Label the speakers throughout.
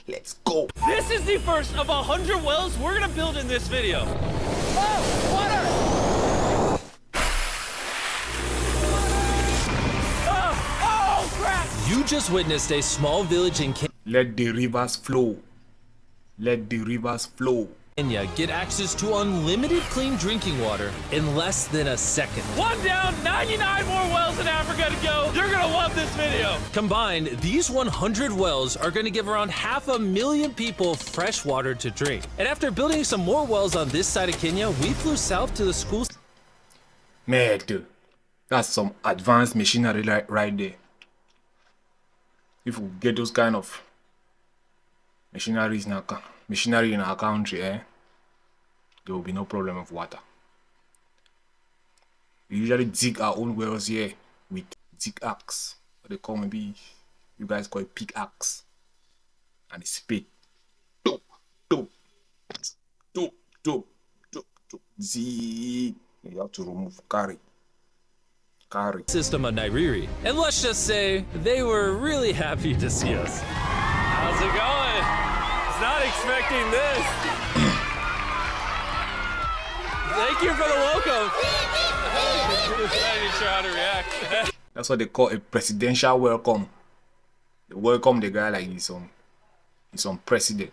Speaker 1: Let's go.
Speaker 2: This is the first of 100 wells we're gonna build in this video. Oh, water! Oh, crap!
Speaker 3: You just witnessed a small village in
Speaker 1: Let the rivers flow. Let the rivers flow.
Speaker 3: Kenya get access to unlimited clean drinking water in less than a second.
Speaker 2: One down, 99 more wells in Africa to go. You're gonna love this video.
Speaker 3: Combined, these 100 wells are going to give around 500,000 people fresh water to drink. And after building some more wells on this side of Kenya, we flew south to the schools.
Speaker 1: Man, that's some advanced machinery right there. If we get those kind of machinery in our country, there will be no problem of water. We usually dig our own wells here with dig axe. What they call, maybe you guys call it pickaxe, and a spade. Dope, dope, dope, dope, dope, dope. Zig. You have to remove carry.
Speaker 3: System of Nairiri. And let's just say they were really happy to see us.
Speaker 2: How's it going? Was not expecting this. Thank you for the welcome. I'm not even sure how to react.
Speaker 1: That's what they call a presidential welcome. They welcome the guy like he's some president.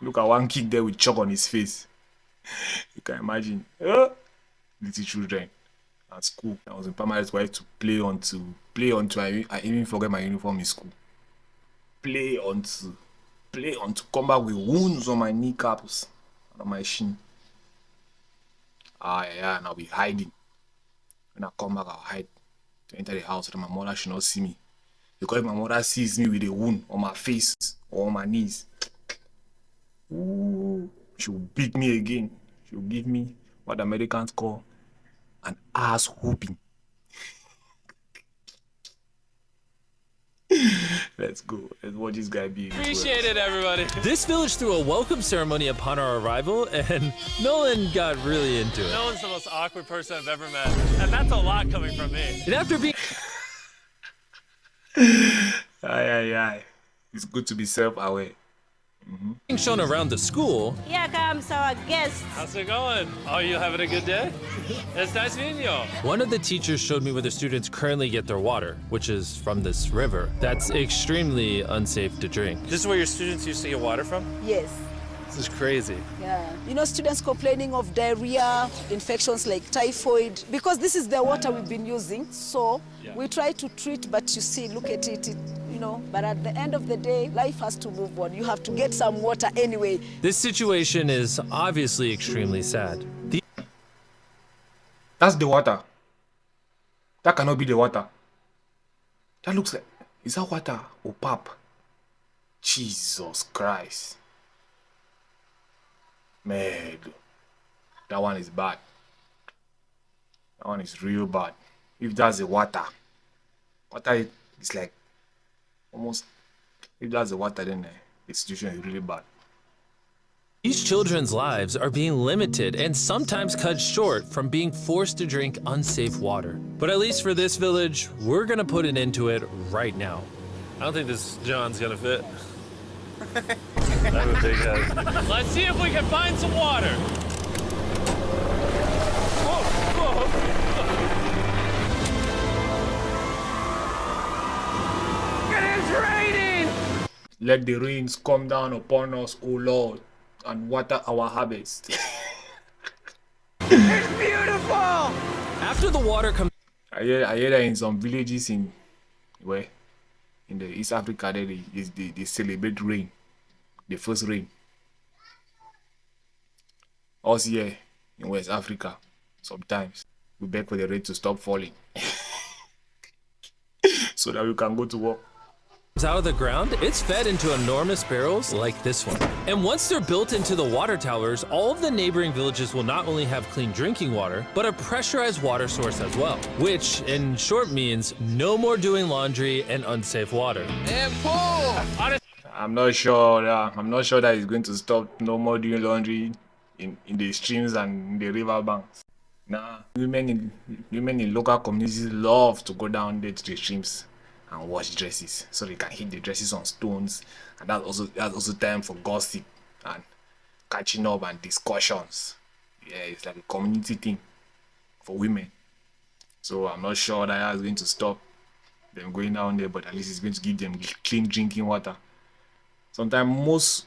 Speaker 1: Look at one kid there with chalk on his face. You can imagine little children at school. I was in primary school. I used to play onto. I even forget my uniform in school. Play onto. Come back with wounds on my kneecaps and on my shin. Yeah, and I'll be hiding. When I come back, I'll hide to enter the house so that my mother should not see me. Because if my mother sees me with a wound on my face or on my knees, ooh, she'll beat me again. She'll give me what the Americans call an ass whooping. Let's go. Let's watch this guy be.
Speaker 2: Appreciate it, everybody.
Speaker 3: This village threw a welcome ceremony upon our arrival, and Nolan got really into it.
Speaker 2: Nolan's the most awkward person I've ever met, and that's a lot coming from me.
Speaker 3: And after being
Speaker 1: Aye. It's good to be self-aware.
Speaker 3: shown around the school,
Speaker 4: Here comes our guest.
Speaker 2: How's it going? Oh, you having a good day? It's nice meeting you.
Speaker 3: one of the teachers showed me where the students currently get their water, which is from this river. That's extremely unsafe to drink.
Speaker 2: This is where your students used to get water from?
Speaker 5: Yes.
Speaker 2: This is crazy.
Speaker 5: Yeah. You know, students complaining of diarrhea, infections like typhoid, because this is the water we've been using. So we try to treat, but you see, look at it, but at the end of the day, life has to move on. You have to get some water anyway.
Speaker 3: This situation is obviously extremely sad.
Speaker 1: That's the water. That cannot be the water. That looks like... Is that water or pap? Jesus Christ. Man, that one is bad. That one is real bad. If that's the water is like almost... If that's the water, then the situation is really bad.
Speaker 3: These children's lives are being limited and sometimes cut short from being forced to drink unsafe water. But at least for this village, we're gonna put an end to it right now.
Speaker 2: I don't think this John's gonna fit. I have a big head. Let's see if we can find some water. It is raining!
Speaker 1: Let the rains come down upon us, O Lord, and water our harvest.
Speaker 2: It's beautiful!
Speaker 3: After the water comes
Speaker 1: I hear that in some villages in the East Africa, they celebrate rain, the first rain. Us here in West Africa, sometimes we beg for the rain to stop falling so that we can go to work.
Speaker 3: out of the ground, it's fed into enormous barrels like this one. And once they're built into the water towers, all of the neighboring villages will not only have clean drinking water, but a pressurized water source as well, which in short means no more doing laundry and unsafe water.
Speaker 2: And pull!
Speaker 1: I'm not sure that it's going to stop no more doing laundry in the streams and the river banks. Nah, women in local communities love to go down there to the streams and wash dresses so they can hit the dresses on stones. And that's also time for gossip and catching up and discussions. Yeah, it's like a community thing for women. So I'm not sure that is going to stop them going down there, but at least it's going to give them clean drinking water. Sometimes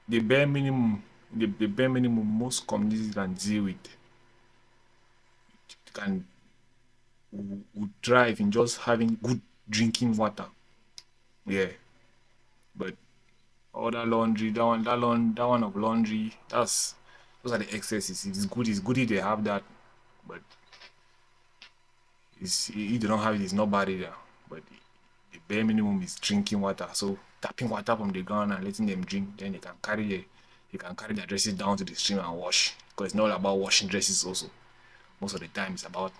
Speaker 1: the bare minimum most communities can deal with would thrive in just having good drinking water. Yeah, but all that laundry, that one of laundry, those are the excesses. It's good if they have that, but if they don't have it, it's not bad either. But the bare minimum is drinking water. So tapping water from the ground and letting them drink, then they can carry their dresses down to the stream and wash. Because it's not all about washing dresses also. Most of the time it's about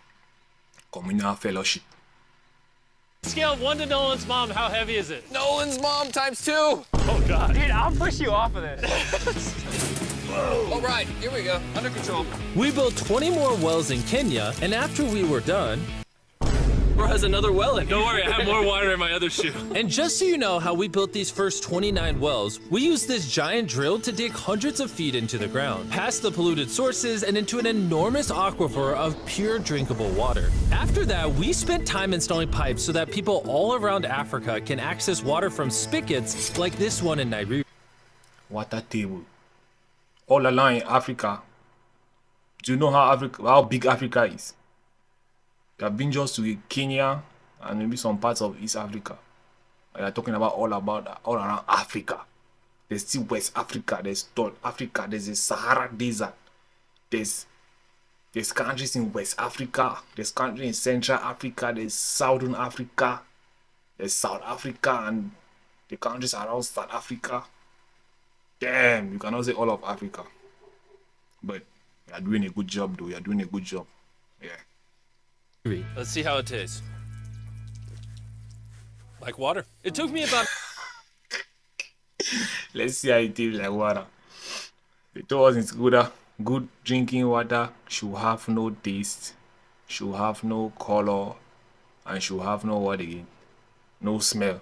Speaker 1: communal fellowship.
Speaker 2: Scale of 1 to Nolan's mom, how heavy is it?
Speaker 3: Nolan's mom times 2.
Speaker 2: Oh God.
Speaker 6: Dude, I'll push you off of this.
Speaker 3: All right, here we go. Under control. We built 20 more wells in Kenya, and after we were done, Bro has another well in.
Speaker 2: Don't worry, I have more water in my other shoe.
Speaker 3: And just so you know how we built these first 29 wells, we used this giant drill to dig hundreds of feet into the ground, past the polluted sources and into an enormous aquifer of pure drinkable water. After that, we spent time installing pipes so that people all around Africa can access water from spigots like this one in Nairobi.
Speaker 1: Water table. All along in Africa. Do you know how big Africa is? I've been just to Kenya and maybe some parts of East Africa. We are talking about all around Africa. There's still West Africa, there's North Africa, there's the Sahara Desert. There's countries in West Africa, there's countries in Central Africa, there's Southern Africa, there's South Africa and the countries around South Africa. Damn, you cannot say all of Africa. But we are doing a good job though, we are doing a good job. Yeah.
Speaker 3: Let's see how it tastes. Like water. It took me about...
Speaker 1: Let's see how it tastes like water. They told us it's good drinking water should have no taste, should have no color, and should have no what again? No smell.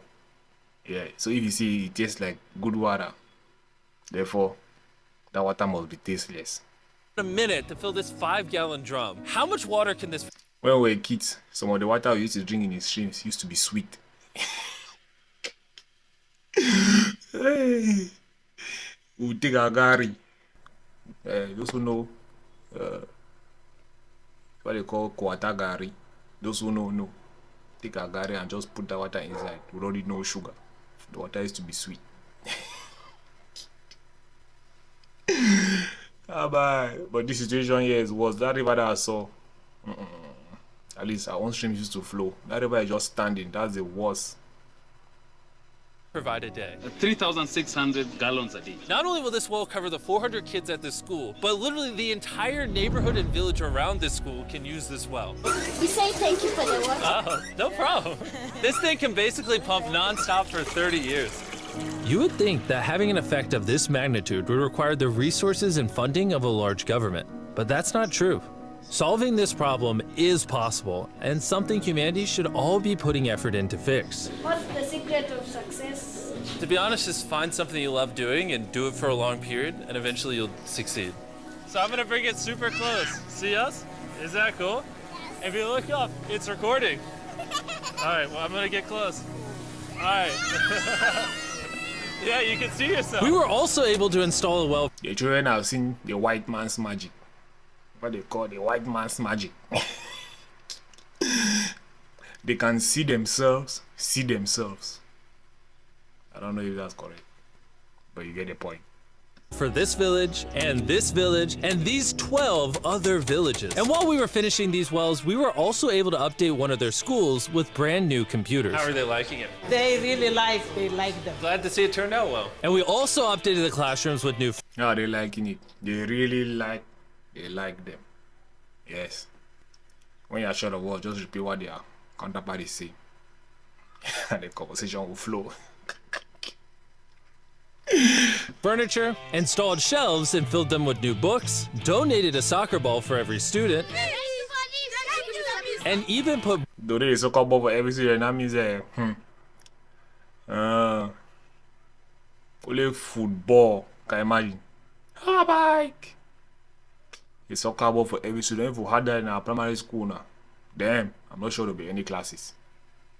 Speaker 1: Yeah, so if you see it tastes like good water, therefore that water must be tasteless.
Speaker 3: A minute to fill this 5-gallon drum. How much water can this...
Speaker 1: When we were kids, some of the water we used to drink in the streams used to be sweet. Hey. We take a gari. Those who know what they call kwata gari. Those who know. Take a gari and just put the water inside. We don't need no sugar. The water used to be sweet. But this situation here is worse. That river that I saw. At least our own streams used to flow. That river is just standing. That's the worst.
Speaker 3: Provide a day.
Speaker 6: 3,600 gallons a day.
Speaker 3: Not only will this well cover the 400 kids at this school, but literally the entire neighborhood and village around this school can use this well.
Speaker 4: We say thank you for the water.
Speaker 3: Oh, no problem. This thing can basically pump non-stop for 30 years. You would think that having an effect of this magnitude would require the resources and funding of a large government, but that's not true. Solving this problem is possible, and something humanity should all be putting effort in to fix.
Speaker 4: What's the secret of success?
Speaker 3: To be honest, just find something you love doing and do it for a long period, and eventually you'll succeed.
Speaker 2: So I'm gonna bring it super close. See us? Is that cool? If you look up, it's recording. All right, well, I'm gonna get close. All right. Yeah, you can see yourself.
Speaker 3: We were also able to install a well.
Speaker 1: The children have seen the white man's magic. What they call the white man's magic. They can see themselves. I don't know if that's correct, but you get the point.
Speaker 3: For this village, and this village, and these 12 other villages. And while we were finishing these wells, we were also able to update one of their schools with brand new computers.
Speaker 2: How are they liking it?
Speaker 7: They like them.
Speaker 2: Glad to see it turned out well.
Speaker 3: And we also updated the classrooms with new...
Speaker 1: Yeah, they're liking it. They really like them. Yes. When you're short of words, just repeat what their counterparts say. And the conversation will flow.
Speaker 3: furniture, installed shelves and filled them with new books, donated a soccer ball for every student, and even put
Speaker 1: Though there is soccer ball for every student, that means only football. Can you imagine? Ah, bike. A soccer ball for every student. If we had that in our primary school now, damn, I'm not sure there'll be any classes.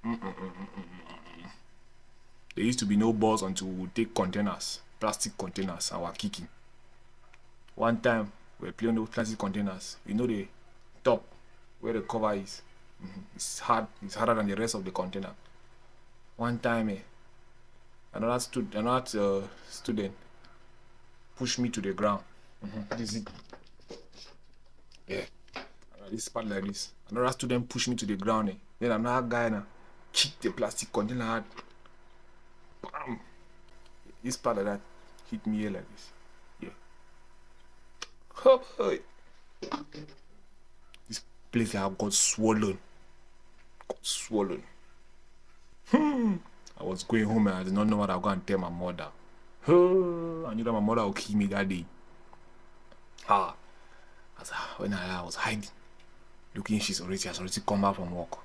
Speaker 1: There used to be no balls until we would take containers, plastic containers, and we're kicking. One time, we were playing those plastic containers. You know the top where the cover is. It's hard. It's harder than the rest of the container. One time, another student pushed me to the ground. This is it. Yeah. This part like this. Another student pushed me to the ground. Then another guy now kicked the plastic container hard. Bam! This part like that hit me here like this. Yeah. Oh boy. This place I got swollen. I was going home and I did not know what I was going to tell my mother. I knew that my mother would kill me that day. When I was hiding, looking, she has already come back from work.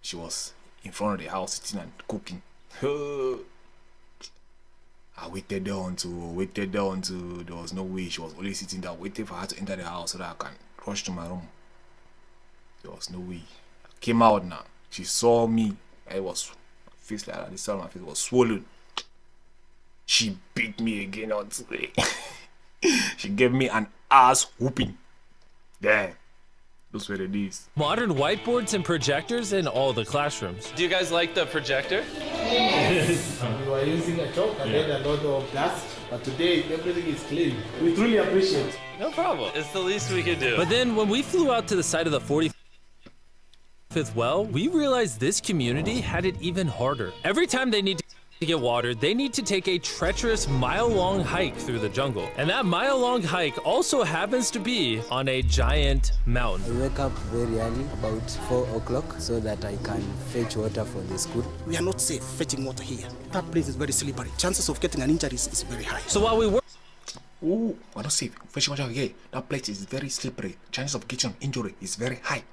Speaker 1: She was in front of the house sitting and cooking. I waited there until there was no way. She was only sitting there waiting for her to enter the house so that I can rush to my room. There was no way. I came out now. She saw me. I was my face like that. This side of my face was swollen. She beat me again on today. She gave me an ass whooping. Damn. Those were the days.
Speaker 3: modern whiteboards and projectors in all the classrooms. Do you guys like the projector?
Speaker 8: We were using a chalk and then a lot of dust, but today everything is clean. We truly appreciate it.
Speaker 2: No problem. It's the least we can do.
Speaker 3: But then when we flew out to the site of the 45th well, we realized this community had it even harder. Every time they need to get water, they need to take a treacherous mile-long hike through the jungle. And that mile-long hike also happens to be on a giant mountain.
Speaker 9: I wake up very early, about 4 o'clock, so that I can fetch water for the school.
Speaker 10: We are not safe fetching water here. That place is very slippery. Chances of getting an injury is very high.
Speaker 3: So while we were
Speaker 1: we're not safe fetching water here. That place is very slippery. Chances of getting an injury is very high.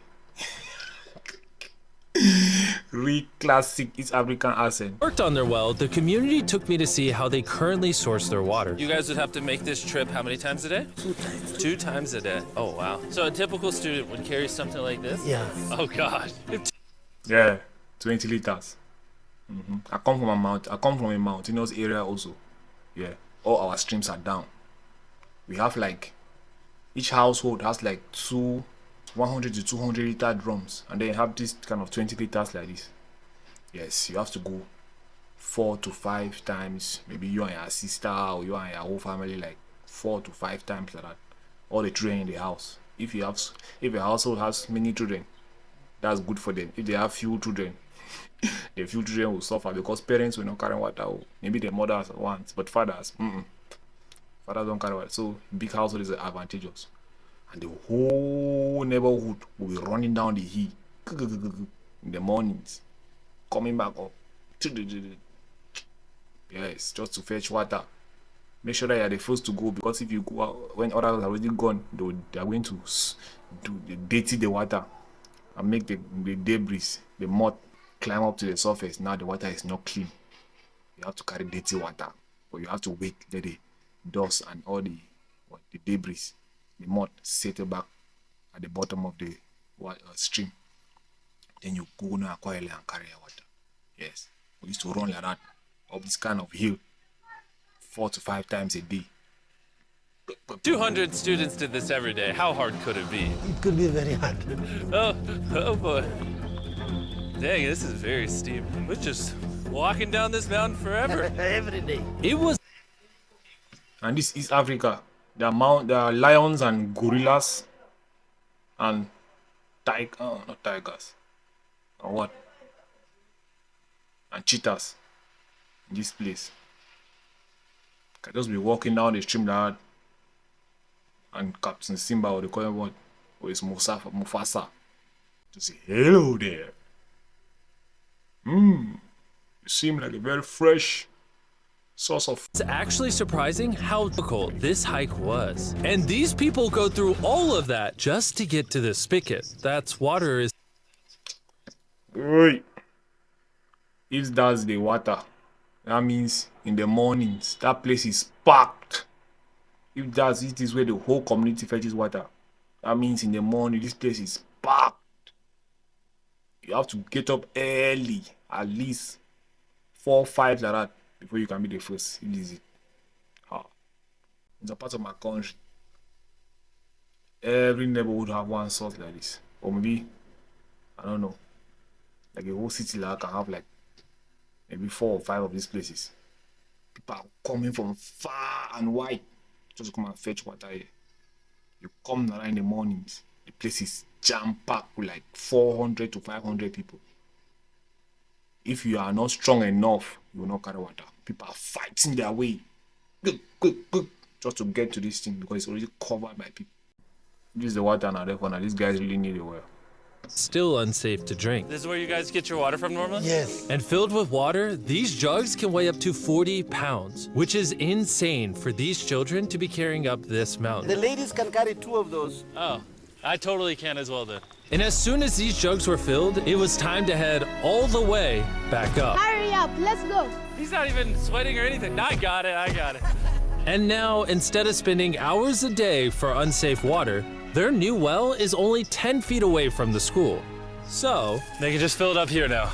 Speaker 1: Real classic East African accent.
Speaker 3: worked on their well, the community took me to see how they currently source their water.
Speaker 2: You guys would have to make this trip how many times a day?
Speaker 10: 2 times.
Speaker 2: 2 times a day. Oh, wow. So a typical student would carry something like this?
Speaker 10: Yeah.
Speaker 2: Oh, God.
Speaker 1: Yeah, 20 liters. I come from a mountainous area also. Yeah, all our streams are down. We have like, each household has like 100 to 200 liter drums, and then you have this kind of 20 liters like this. Yes, you have to go 4 to 5 times. Maybe you and your sister or you and your whole family, like 4 to 5 times like that. All the children in the house. If your household has many children, that's good for them. If they have few children, the few children will suffer because parents will not carry water. Maybe the mothers want, but fathers don't carry water. So big household is advantageous. And the whole neighborhood will be running down the hill in the mornings, coming back up. Yes, just to fetch water. Make sure that you're the first to go, because if you go out when others are already gone, they are going to dirty the water and make the debris, the mud, climb up to the surface. Now the water is not clean. You have to carry dirty water, but you have to wait let the dust and all the debris, the mud, settle back at the bottom of the stream. Then you go now quietly and carry your water. Yes, we used to run like that up this kind of hill 4 to 5 times a day.
Speaker 2: 200 students did this every day. How hard could it be?
Speaker 10: It could be very hard.
Speaker 2: Oh boy. Dang, this is very steep. We're just walking down this mountain forever.
Speaker 10: Every day.
Speaker 3: It was
Speaker 1: And this is Africa. There are lions and gorillas and not tigers. Or what? And cheetahs in this place. I just be walking down the stream like that, and Captain Simba, or the call him what? Or it's Mufasa. To say hello there. You seem like a very fresh source of.
Speaker 3: It's actually surprising how difficult this hike was. And these people go through all of that just to get to the spigot. That's water is.
Speaker 1: Right. If that's the water, that means in the mornings, that place is packed. If it is where the whole community fetches water, that means in the morning, this place is packed. You have to get up early, at least 4 or 5 like that, before you can be the first. It is it. It's a part of my country. Every neighborhood have one source like this. Or maybe, I don't know, like a whole city like can have like maybe 4 or 5 of these places. People are coming from far and wide just to come and fetch water here. You come around in the mornings, the place is jam-packed with like 400 to 500 people. If you are not strong enough, you will not carry water. People are fighting their way just to get to this thing because it's already covered by people. This is the water now, therefore now these guys really need it well.
Speaker 3: Still unsafe to drink.
Speaker 2: This is where you guys get your water from normally?
Speaker 10: Yes.
Speaker 3: And filled with water, these jugs can weigh up to 40 pounds, which is insane for these children to be carrying up this mountain.
Speaker 10: The ladies can carry 2 of those.
Speaker 2: Oh, I totally can as well then.
Speaker 3: And as soon as these jugs were filled, it was time to head all the way back up.
Speaker 4: Hurry up, let's go.
Speaker 2: He's not even sweating or anything. I got it.
Speaker 3: And now, instead of spending hours a day for unsafe water, their new well is only 10 feet away from the school. So,
Speaker 2: They can just fill it up here now.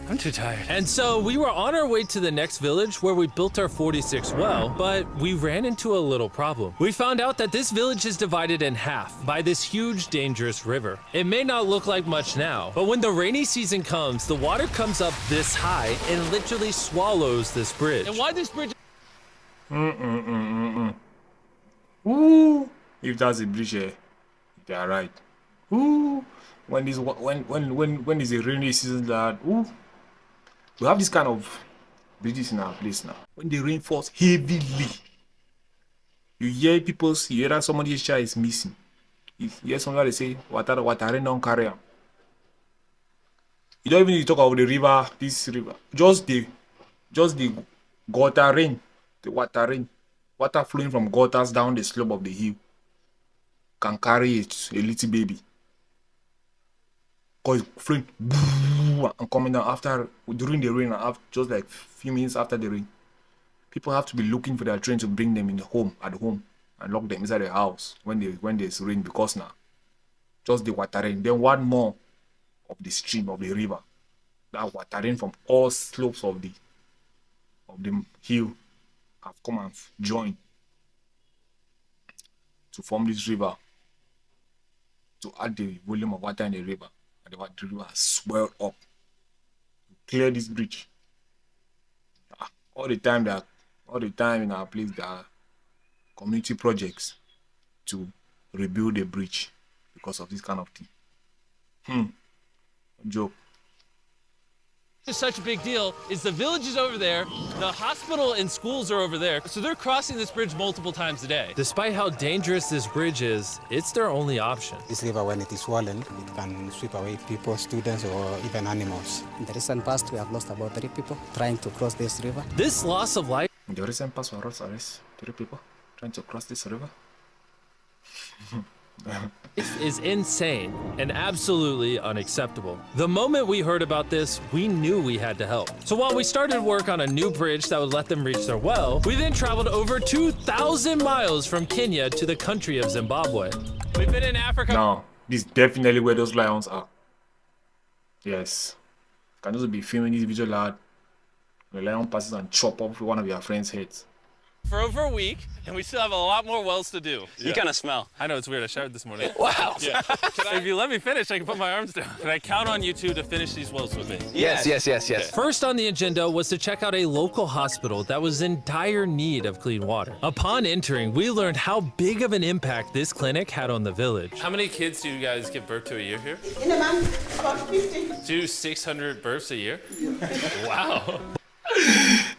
Speaker 2: I'm too tired.
Speaker 3: and so we were on our way to the next village where we built our 46th well, but we ran into a little problem. We found out that this village is divided in half by this huge, dangerous river. It may not look like much now, but when the rainy season comes, the water comes up this high and literally swallows this bridge.
Speaker 2: And why this bridge?
Speaker 1: Ooh, if that's a bridge here, they are right. Ooh, when is a rainy season that we have this kind of bridges in our place now. When the rain falls heavily, you hear that somebody's child is missing. You hear somebody say, water rain don't carry am. You don't even need to talk about the river, this river. Just the gutter rain, the water rain. Water flowing from gutters down the slope of the hill can carry it, a little baby. Because it's flowing and coming down during the rain, just like few minutes after the rain. People have to be looking for their train to bring them at home, and lock them inside the house when there's rain, because now just the water rain. Then one more of the stream of the river, that water rain from all slopes of the hill have come and joined to form this river, to add the volume of water in the river, and the river has swelled up to clear this bridge. All the time in our place there are community projects to rebuild the bridge because of this kind of thing. Joke.
Speaker 3: Is such a big deal is the village is over there, the hospital and schools are over there, so they're crossing this bridge multiple times a day. Despite how dangerous this bridge is, it's their only option.
Speaker 9: This river, when it is swollen, it can sweep away people, students, or even animals. In the recent past, we have lost about 3 people trying to cross this river.
Speaker 3: This loss of life
Speaker 1: In the recent past, we lost 3 people trying to cross this river.
Speaker 3: is insane and absolutely unacceptable. The moment we heard about this, we knew we had to help. So while we started work on a new bridge that would let them reach their well, we then traveled over 2,000 miles from Kenya to the country of Zimbabwe.
Speaker 2: We've been in Africa.
Speaker 1: Now, this is definitely where those lions are. Yes. Can also be filming this video lad. The lion passes and chop up one of your friends' heads.
Speaker 2: For over a week, and we still have a lot more wells to do.
Speaker 6: You kind of smell.
Speaker 2: I know, it's weird. I showered this morning.
Speaker 6: Wow.
Speaker 2: Yeah. If you let me finish, I can put my arms down. Can I count on you two to finish these wells with me?
Speaker 6: Yes.
Speaker 3: First on the agenda was to check out a local hospital that was in dire need of clean water. Upon entering, we learned how big of an impact this clinic had on the village.
Speaker 2: How many kids do you guys give birth to a year here?
Speaker 7: In a month, about 50.
Speaker 2: Do 600 births a year? Wow.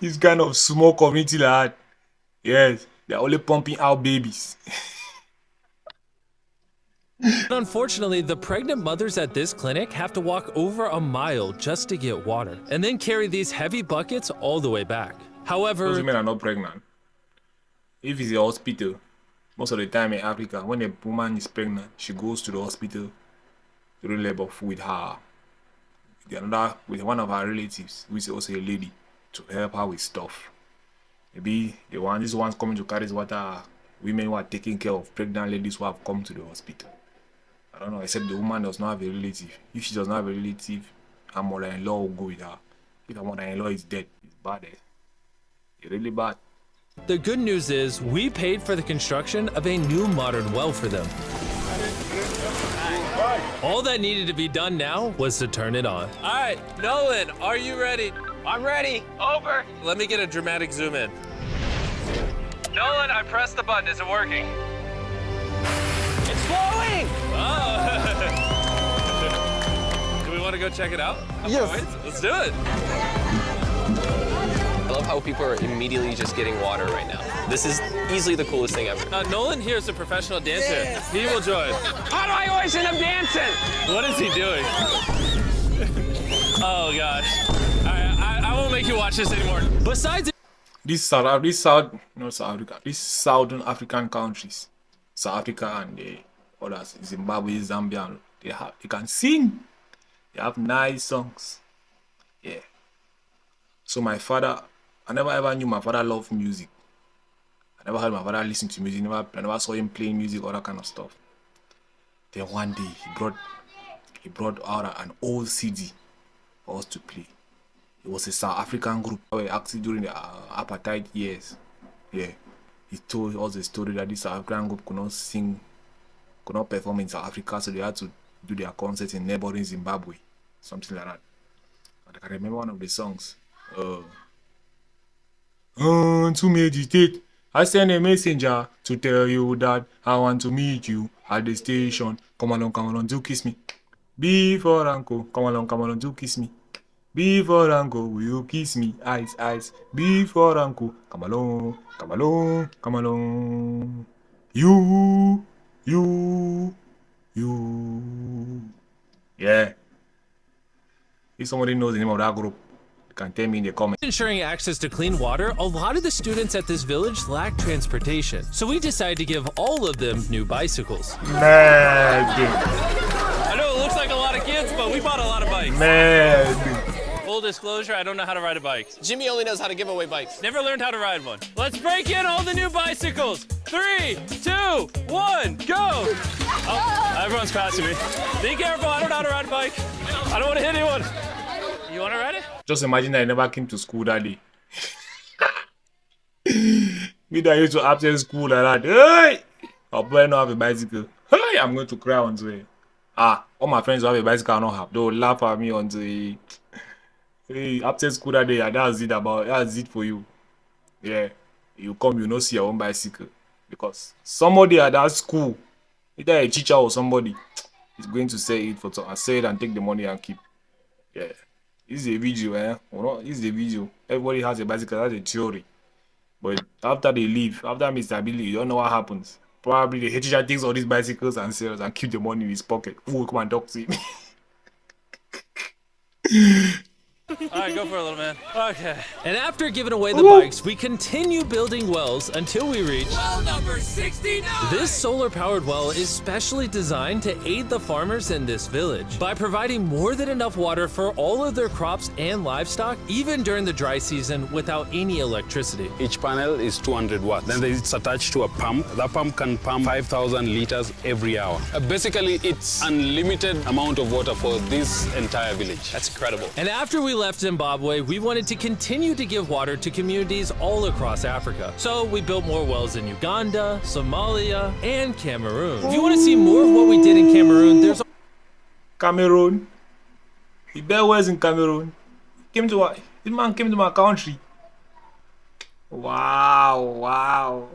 Speaker 1: This kind of small community lad. Yes, they're only pumping out babies.
Speaker 3: Unfortunately, the pregnant mothers at this clinic have to walk over a mile just to get water, and then carry these heavy buckets all the way back. However,
Speaker 1: those women are not pregnant. If it's a hospital, most of the time in Africa, when a woman is pregnant, she goes to the hospital to do labor with one of her relatives, who is also a lady, to help her with stuff. Maybe these ones coming to carry water are women who are taking care of pregnant ladies who have come to the hospital. I don't know, except the woman does not have a relative. If she does not have a relative, her mother-in-law will go with her. If her mother-in-law is dead, it's bad. It's really bad.
Speaker 3: the good news is we paid for the construction of a new modern well for them. All that needed to be done now was to turn it on. All right, Nolan, are you ready?
Speaker 6: I'm ready. Over.
Speaker 3: Let me get a dramatic zoom in. Nolan, I pressed the button. Is it working?
Speaker 6: It's flowing.
Speaker 3: Oh. Do we want to go check it out?
Speaker 10: Yes.
Speaker 3: Let's do it.
Speaker 11: I love how people are immediately just getting water right now. This is easily the coolest thing ever.
Speaker 3: Nolan here is a professional dancer. Yes. He will join.
Speaker 6: How do I always end up dancing?
Speaker 3: What is he doing? Oh gosh. I won't make you watch this anymore. Besides
Speaker 1: These Southern African countries, South Africa and the others, Zimbabwe, Zambia, they can sing. They have nice songs. Yeah. So my father, I never ever knew my father loved music. I never heard my father listen to music. I never saw him playing music, all that kind of stuff. Then one day he brought out an old CD for us to play. It was a South African group that were active during the apartheid years. Yeah. He told us a story that this South African group could not perform in South Africa, so they had to do their concerts in neighboring Zimbabwe. Something like that. And I can remember one of the songs. To meditate, I send a messenger to tell you that I want to meet you at the station. Come along, do kiss me. Before uncle, come along, do kiss me. Before uncle, will you kiss me? Eyes. Before uncle, come along. You. Yeah. If somebody knows the name of that group, you can tell me in the comments.
Speaker 3: ensuring access to clean water, a lot of the students at this village lack transportation. So we decided to give all of them new bicycles. I know it looks like a lot of kids, but we bought a lot of bikes. Full disclosure, I don't know how to ride a bike.
Speaker 11: Jimmy only knows how to give away bikes.
Speaker 3: Never learned how to ride one. Let's break in all the new bicycles. 3, 2, 1, go! Oh, everyone's passing me. Be careful, I don't know how to ride a bike. I don't want to hit anyone. You want to ride it?
Speaker 1: Just imagine that I never came to school that day. Me that used to after school like that. Hey! I'll probably not have a bicycle. Hey! I'm going to cry until it. All my friends who have a bicycle I don't have. They will laugh at me until it. Hey, after school that day, that's it for you. Yeah. You come, you not see your own bicycle. Because somebody at that school, either a teacher or somebody, is going to say it and take the money and keep. Yeah. This is a video, this is a video. Everybody has a bicycle, that's a theory. But after they leave, after Mr. Billy, you don't know what happens. Probably the head teacher takes all these bicycles and sells and keep the money in his pocket. Who will come and talk to him?
Speaker 3: All right, go for it, little man. Okay. And after giving away the bikes, we continue building wells until we reach well number 69. This solar-powered well is specially designed to aid the farmers in this village by providing more than enough water for all of their crops and livestock, even during the dry season without any electricity.
Speaker 6: Each panel is 200 watts. Then it's attached to a pump. That pump can pump 5,000 liters every hour. Basically, it's unlimited amount of water for this entire village.
Speaker 11: That's incredible.
Speaker 3: And after we left Zimbabwe, we wanted to continue to give water to communities all across Africa. So we built more wells in Uganda, Somalia, and Cameroon. If you want to see more of what we did in Cameroon, there's
Speaker 1: Cameroon. He built wells in Cameroon. This man came to my country. Wow.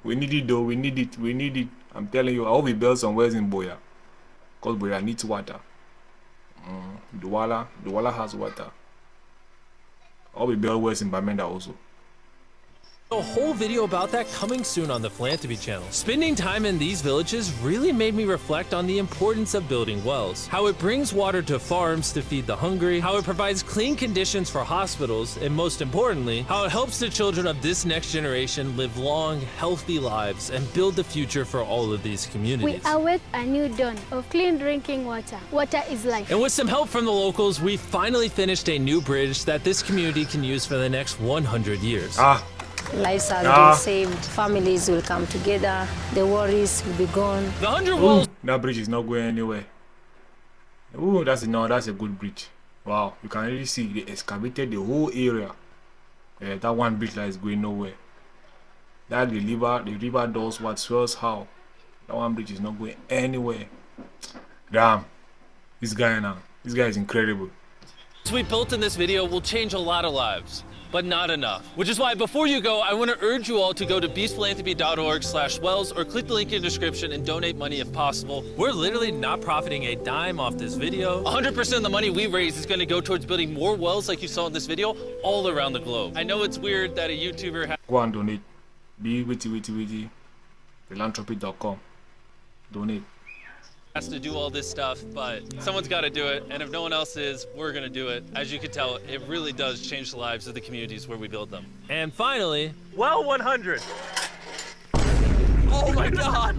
Speaker 1: We need it though, we need it. I'm telling you, I hope we build some wells in Buea. Because Buea needs water. Douala has water. I hope we build wells in Bamenda also.
Speaker 3: A whole video about that coming soon on the Philanthropy channel. Spending time in these villages really made me reflect on the importance of building wells, how it brings water to farms to feed the hungry, how it provides clean conditions for hospitals, and most importantly, how it helps the children of this next generation live long, healthy lives and build the future for all of these communities.
Speaker 12: We await a new dawn of clean drinking water. Water is life.
Speaker 3: And with some help from the locals, we finally finished a new bridge that this community can use for the next 100 years.
Speaker 13: Lives are being saved, families will come together, the worries will be gone.
Speaker 3: The 100 walls.
Speaker 1: That bridge is not going anywhere. Ooh, that's a good bridge. Wow, you can really see they excavated the whole area. That one bridge that is going nowhere. That the river does what swells how. That one bridge is not going anywhere. Damn, this guy is incredible.
Speaker 3: What we built in this video will change a lot of lives, but not enough. Which is why before you go, I want to urge you all to go to beastphilanthropy.org/wells or click the link in the description and donate money if possible. We're literally not profiting a dime off this video. 100% of the money we raise is going to go towards building more wells like you saw in this video all around the globe. I know it's weird that a YouTuber has...
Speaker 1: Go and donate. Philanthropy.com. Donate.
Speaker 3: Has to do all this stuff, but someone's got to do it, and if no one else is, we're gonna do it. As you can tell, it really does change the lives of the communities where we build them. And finally, Well 100. Oh my God!